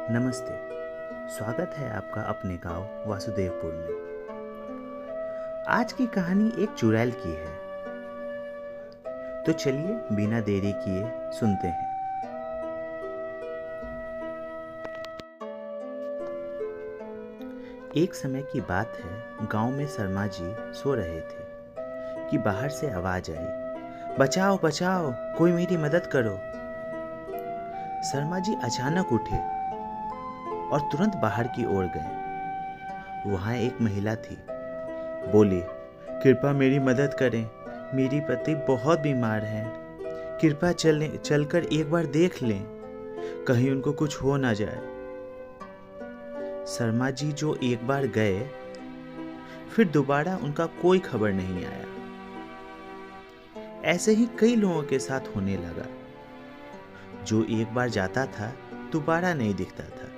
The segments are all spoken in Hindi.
नमस्ते। स्वागत है आपका अपने गांव वासुदेवपुर में। आज की कहानी एक चुड़ैल की है। तो चलिए बिना देरी किए सुनते हैं। एक समय की बात है, गांव में शर्मा जी सो रहे थे कि बाहर से आवाज आई, बचाओ बचाओ, कोई मेरी मदद करो। शर्मा जी अचानक उठे और तुरंत बाहर की ओर गए। वहां एक महिला थी। बोली, कृपया मेरी मदद करें, मेरी पति बहुत बीमार हैं। कृपया चलकर एक बार देख लें, कहीं उनको कुछ हो ना जाए। शर्मा जी जो एक बार गए, फिर दोबारा उनका कोई खबर नहीं आया। ऐसे ही कई लोगों के साथ होने लगा। जो एक बार जाता था, दोबारा नहीं दिखता था।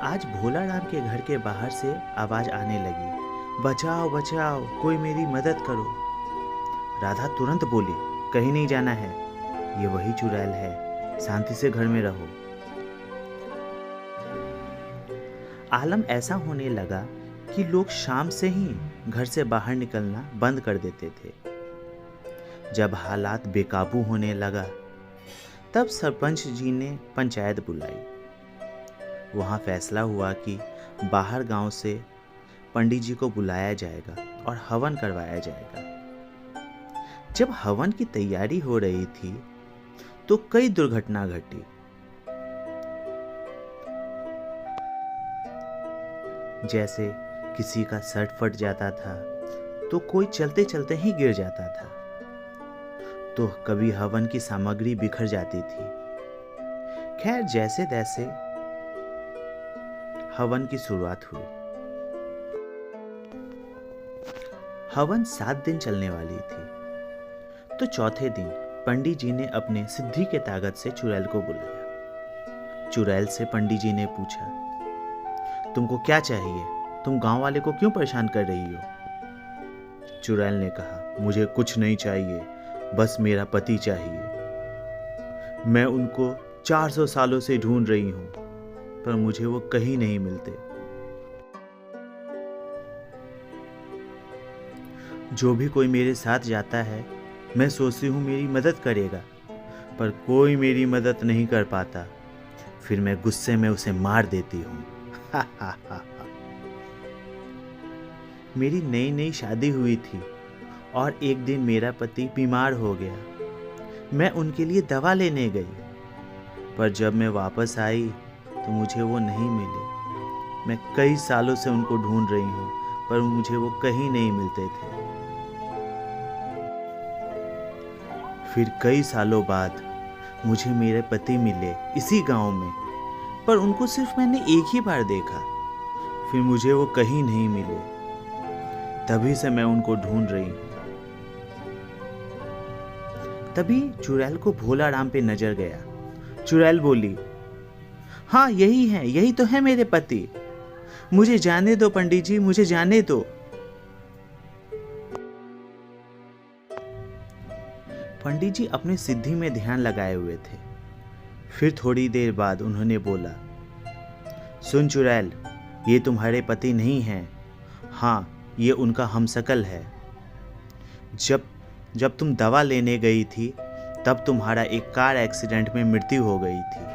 आज भोला राम के घर के बाहर से आवाज आने लगी, बचाओ बचाओ, कोई मेरी मदद करो। राधा तुरंत बोली, कहीं नहीं जाना है, ये वही चुड़ैल है, शांति से घर में रहो। आलम ऐसा होने लगा कि लोग शाम से ही घर से बाहर निकलना बंद कर देते थे। जब हालात बेकाबू होने लगा, तब सरपंच जी ने पंचायत बुलाई। वहाँ फैसला हुआ कि बाहर गांव से पंडित जी को बुलाया जाएगा और हवन करवाया जाएगा। जब हवन की तैयारी हो रही थी, तो कई दुर्घटना घटी। जैसे किसी का शर्ट फट जाता था, तो कोई चलते चलते ही गिर जाता था, तो कभी हवन की सामग्री बिखर जाती थी। खैर, जैसे तैसे हवन की शुरुआत हुई। हवन 7 दिन चलने वाली थी। तो चौथे दिन पंडित जी ने अपने सिद्धि के ताकत से चुड़ैल को बुलाया। चुड़ैल से पंडित जी ने पूछा, तुमको क्या चाहिए? तुम गांव वाले को क्यों परेशान कर रही हो? चुड़ैल ने कहा, मुझे कुछ नहीं चाहिए, बस मेरा पति चाहिए। मैं उनको 400 सालों से ढूंढ रही हूं, पर मुझे वो कहीं नहीं मिलते। जो भी कोई मेरे साथ जाता है, मैं सोचती हूँ मेरी मदद करेगा, पर कोई मेरी मदद नहीं कर पाता। फिर मैं गुस्से में उसे मार देती हूँ। मेरी नई नई शादी हुई थी और एक दिन मेरा पति बीमार हो गया। मैं उनके लिए दवा लेने गई, पर जब मैं वापस आई तो मुझे वो नहीं मिले। मैं कई सालों से उनको ढूंढ रही हूँ, पर मुझे वो कहीं नहीं मिलते थे। फिर कई सालों बाद मुझे मेरे पति मिले इसी गांव में, पर उनको सिर्फ मैंने एक ही बार देखा। फिर मुझे वो कहीं नहीं मिले। तभी से मैं उनको ढूंढ रही हूँ। तभी चुड़ैल को भोला राम पे नजर गया। चुड़ैल बोली, हाँ यही है, यही तो है मेरे पति। मुझे जाने दो पंडित जी, मुझे जाने दो। पंडित जी अपने सिद्धि में ध्यान लगाए हुए थे। फिर थोड़ी देर बाद उन्होंने बोला, सुन चुड़ैल, ये तुम्हारे पति नहीं हैं। हाँ, ये उनका हमशक्ल है। जब तुम दवा लेने गई थी, तब तुम्हारा एक कार एक्सीडेंट में मृत्यु हो गई थी।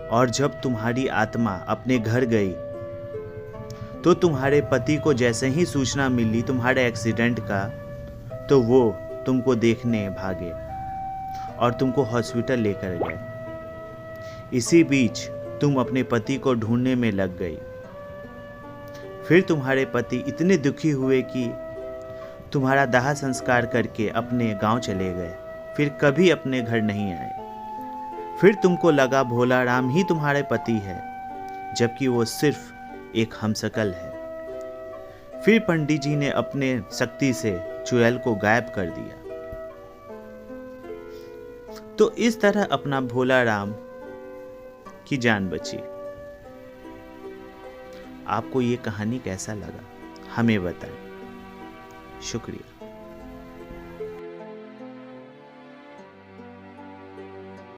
और जब तुम्हारी आत्मा अपने घर गई, तो तुम्हारे पति को जैसे ही सूचना मिली तुम्हारे एक्सीडेंट का, तो वो तुमको देखने भागे और तुमको हॉस्पिटल लेकर गए। इसी बीच तुम अपने पति को ढूंढने में लग गई। फिर तुम्हारे पति इतने दुखी हुए कि तुम्हारा दाह संस्कार करके अपने गांव चले गए। फिर कभी अपने घर नहीं आए। फिर तुमको लगा भोला राम ही तुम्हारे पति है, जबकि वो सिर्फ एक हमशक्ल है। फिर पंडित जी ने अपने शक्ति से चुड़ैल को गायब कर दिया। तो इस तरह अपना भोला राम की जान बची। आपको ये कहानी कैसा लगा हमें बताएं। शुक्रिया।